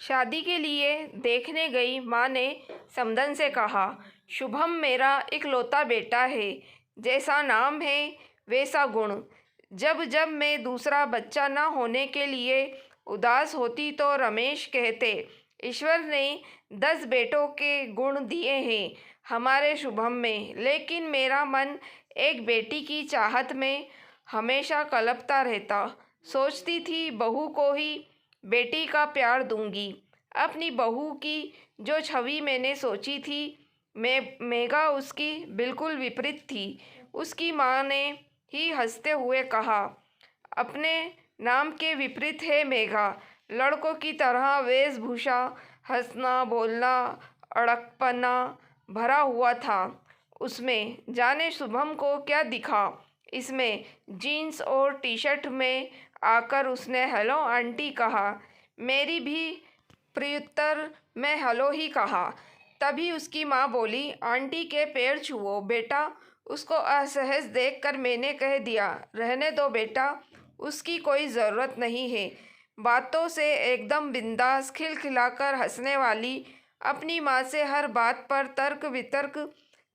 शादी के लिए देखने गई माँ ने समदन से कहा, शुभम मेरा इकलौता बेटा है। जैसा नाम है वैसा गुण। जब जब मैं दूसरा बच्चा न होने के लिए उदास होती तो रमेश कहते, ईश्वर ने 10 बेटों के गुण दिए हैं हमारे शुभम में, लेकिन मेरा मन एक बेटी की चाहत में हमेशा कलपता रहता। सोचती थी बहू को ही बेटी का प्यार दूंगी। अपनी बहू की जो छवि मैंने सोची थी, मेघा उसकी बिल्कुल विपरीत थी। उसकी माँ ने ही हंसते हुए कहा, अपने नाम के विपरीत है मेघा। लड़कों की तरह वेशभूषा, हंसना बोलना, अड़कपना भरा हुआ था उसमें। जाने शुभम को क्या दिखा इसमें। जीन्स और टी शर्ट में आकर उसने हेलो आंटी कहा। मेरी भी प्रत्युत्तर में हेलो ही कहा। तभी उसकी माँ बोली, आंटी के पैर छुओ बेटा। उसको असहज देखकर मैंने कह दिया, रहने दो बेटा, उसकी कोई ज़रूरत नहीं है। बातों से एकदम बिंदास खिलखिलाकर हंसने वाली, अपनी माँ से हर बात पर तर्क वितर्क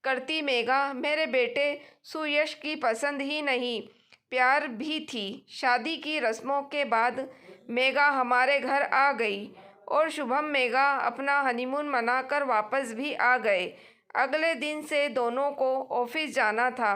करती मेघा मेरे बेटे सुयश की पसंद ही नहीं, प्यार भी थी। शादी की रस्मों के बाद मेघा हमारे घर आ गई और शुभम मेघा अपना हनीमून मनाकर वापस भी आ गए। अगले दिन से दोनों को ऑफिस जाना था।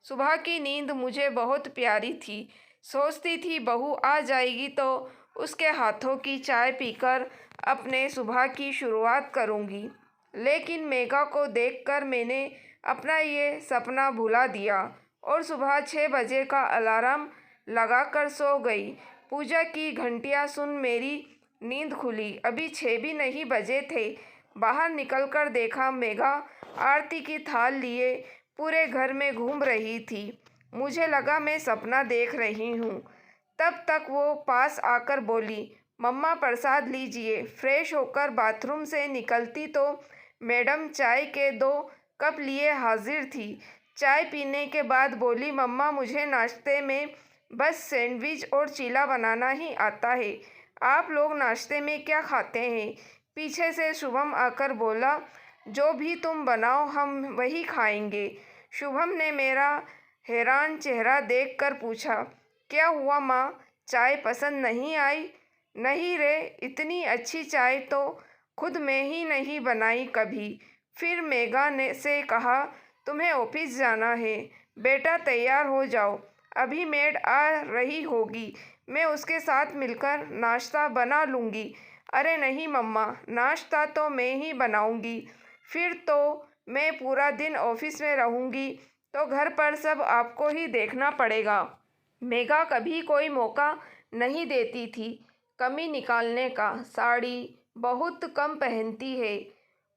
सुबह की नींद मुझे बहुत प्यारी थी। सोचती थी बहू आ जाएगी तो उसके हाथों की चाय पीकर अपने सुबह की शुरुआत करूंगी। लेकिन मेघा को देखकर मैंने अपना ये सपना भुला दिया और सुबह 6 बजे का अलार्म लगाकर सो गई। पूजा की घंटियां सुन मेरी नींद खुली। अभी 6 भी नहीं बजे थे। बाहर निकलकर देखा मेघा आरती की थाल लिए पूरे घर में घूम रही थी। मुझे लगा मैं सपना देख रही हूँ। तब तक वो पास आकर बोली, मम्मा प्रसाद लीजिए। फ्रेश होकर बाथरूम से निकलती तो मैडम चाय के 2 कप लिए हाजिर थी। चाय पीने के बाद बोली, मम्मा मुझे नाश्ते में बस सैंडविच और चीला बनाना ही आता है। आप लोग नाश्ते में क्या खाते हैं? पीछे से शुभम आकर बोला, जो भी तुम बनाओ हम वही खाएंगे। शुभम ने मेरा हैरान चेहरा देखकर पूछा, क्या हुआ माँ, चाय पसंद नहीं आई? नहीं रे, इतनी अच्छी चाय तो खुद मैं ही नहीं बनाई कभी। फिर मेघा ने से कहा, तुम्हें ऑफिस जाना है बेटा, तैयार हो जाओ, अभी मेड आ रही होगी, मैं उसके साथ मिलकर नाश्ता बना लूँगी। अरे नहीं मम्मा, नाश्ता तो मैं ही बनाऊँगी। फिर तो मैं पूरा दिन ऑफिस में रहूँगी तो घर पर सब आपको ही देखना पड़ेगा। मेघा कभी कोई मौका नहीं देती थी कमी निकालने का। साड़ी बहुत कम पहनती है।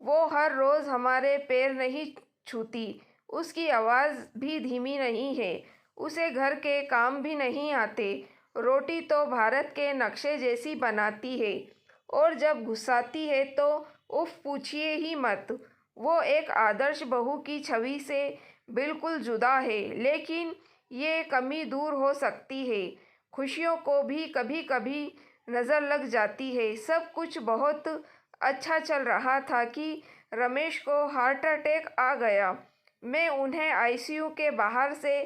वो हर रोज़ हमारे पैर नहीं छूती। उसकी आवाज़ भी धीमी नहीं है। उसे घर के काम भी नहीं आते। रोटी तो भारत के नक्शे जैसी बनाती है और जब गुस्साती है तो उफ पूछिए ही मत। वो एक आदर्श बहू की छवि से बिल्कुल जुदा है। लेकिन ये कमी दूर हो सकती है। खुशियों को भी कभी कभी नज़र लग जाती है। सब कुछ बहुत अच्छा चल रहा था कि रमेश को हार्ट अटैक आ गया। मैं उन्हें आईसीयू के बाहर से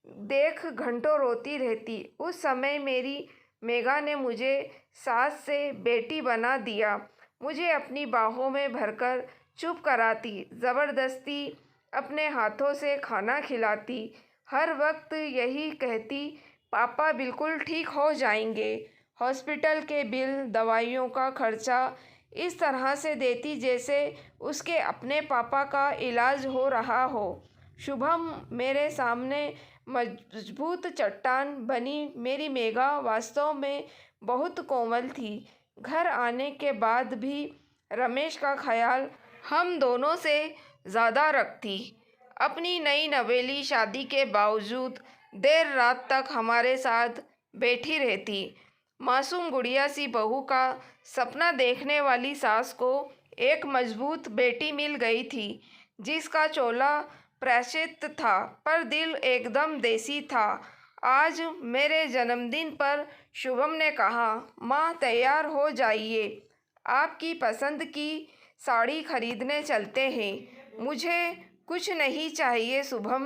देख घंटों रोती रहती। उस समय मेरी मेघा ने मुझे सास से बेटी बना दिया। मुझे अपनी बाहों में भरकर चुप कराती, ज़बरदस्ती अपने हाथों से खाना खिलाती, हर वक्त यही कहती, पापा बिल्कुल ठीक हो जाएंगे। हॉस्पिटल के बिल, दवाइयों का खर्चा इस तरह से देती जैसे उसके अपने पापा का इलाज हो रहा हो। शुभम मेरे सामने मजबूत चट्टान बनी मेरी मेघा वास्तव में बहुत कोमल थी। घर आने के बाद भी रमेश का ख्याल हम दोनों से ज़्यादा रखती। अपनी नई नवेली शादी के बावजूद देर रात तक हमारे साथ बैठी रहती। मासूम गुड़िया सी बहू का सपना देखने वाली सास को एक मजबूत बेटी मिल गई थी, जिसका चोला प्रायश्चित था पर दिल एकदम देसी था। आज मेरे जन्मदिन पर शुभम ने कहा, माँ तैयार हो जाइए, आपकी पसंद की साड़ी खरीदने चलते हैं। मुझे कुछ नहीं चाहिए शुभम।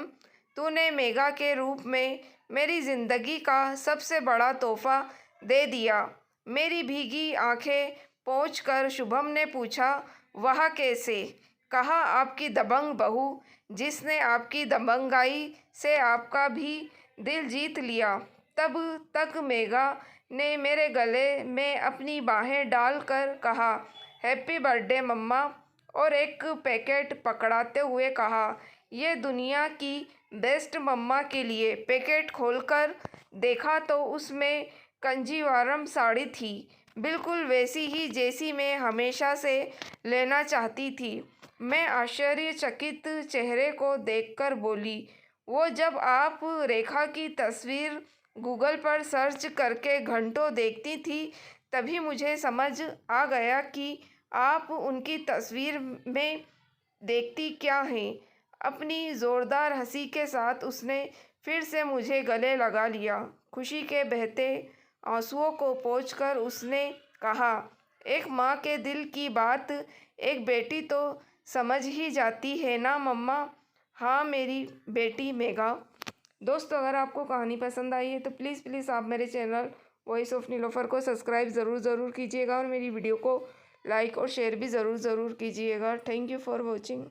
तूने मेघा के रूप में मेरी ज़िंदगी का सबसे बड़ा तोहफ़ा दे दिया। मेरी भीगी आंखें पोंछकर शुभम ने पूछा, वह कैसे? कहा, आपकी दबंग बहू, जिसने आपकी दबंगाई से आपका भी दिल जीत लिया। तब तक मेघा ने मेरे गले में अपनी बाहें डालकर कहा, हैप्पी बर्थडे मम्मा, और एक पैकेट पकड़ाते हुए कहा, ये दुनिया की बेस्ट मम्मा के लिए। पैकेट खोलकर देखा तो उसमें कंजीवरम साड़ी थी, बिल्कुल वैसी ही जैसी मैं हमेशा से लेना चाहती थी। मैं आश्चर्यचकित चेहरे को देखकर बोली, वो जब आप रेखा की तस्वीर गूगल पर सर्च करके घंटों देखती थी, तभी मुझे समझ आ गया कि आप उनकी तस्वीर में देखती क्या हैं। अपनी ज़ोरदार हंसी के साथ उसने फिर से मुझे गले लगा लिया। खुशी के बहते आंसुओं को पोंछकर उसने कहा, एक माँ के दिल की बात एक बेटी तो समझ ही जाती है ना मम्मा। हाँ मेरी बेटी मेघा। दोस्तों, अगर आपको कहानी पसंद आई है तो प्लीज़ आप मेरे चैनल वॉइस ऑफ नीलोफर को सब्सक्राइब ज़रूर कीजिएगा और मेरी वीडियो को लाइक और शेयर भी ज़रूर कीजिएगा। Thank you for watching.